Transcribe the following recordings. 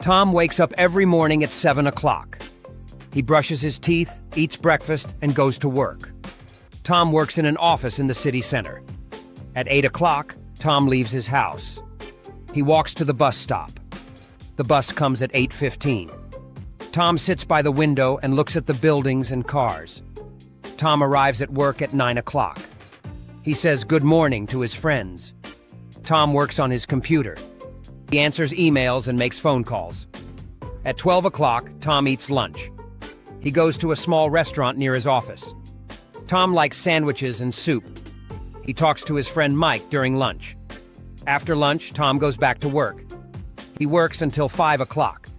Tom wakes up every morning at 7 o'clock. He brushes his teeth, eats breakfast, and goes to work. Tom works in an office in the city center. At 8 o'clock, Tom leaves his house. He walks to the bus stop. The bus comes at 8:15. Tom sits by the window and looks at the buildings and cars. Tom arrives at work at 9 o'clock. He says good morning to his friends. Tom works on his computer. He answers emails and makes phone calls. At 12 o'clock, Tom eats lunch. He goes to a small restaurant near his office. Tom likes sandwiches and soup. He talks to his friend Mike during lunch. After lunch, Tom goes back to work. He works until 5 o'clock.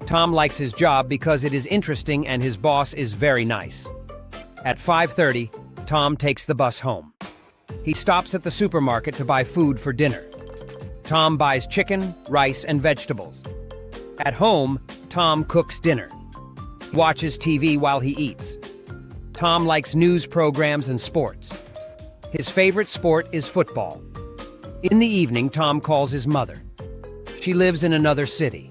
Tom likes his job because it is interesting and his boss is very nice. At 5:30, Tom takes the bus home. He stops at the supermarket to buy food for dinner. Tom buys chicken, rice, and vegetables. At home, Tom cooks dinner. Watches TV while he eats. Tom likes news programs and sports. His favorite sport is football. In the evening, Tom calls his mother. She lives in another city.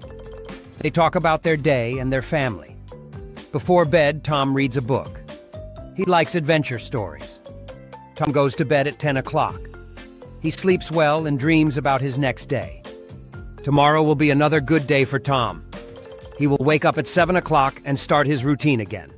They talk about their day and their family. Before bed, Tom reads a book. He likes adventure stories. Tom goes to bed at 10 o'clock. He sleeps well and dreams about his next day. Tomorrow will be another good day for Tom. He will wake up at 7 o'clock and start his routine again.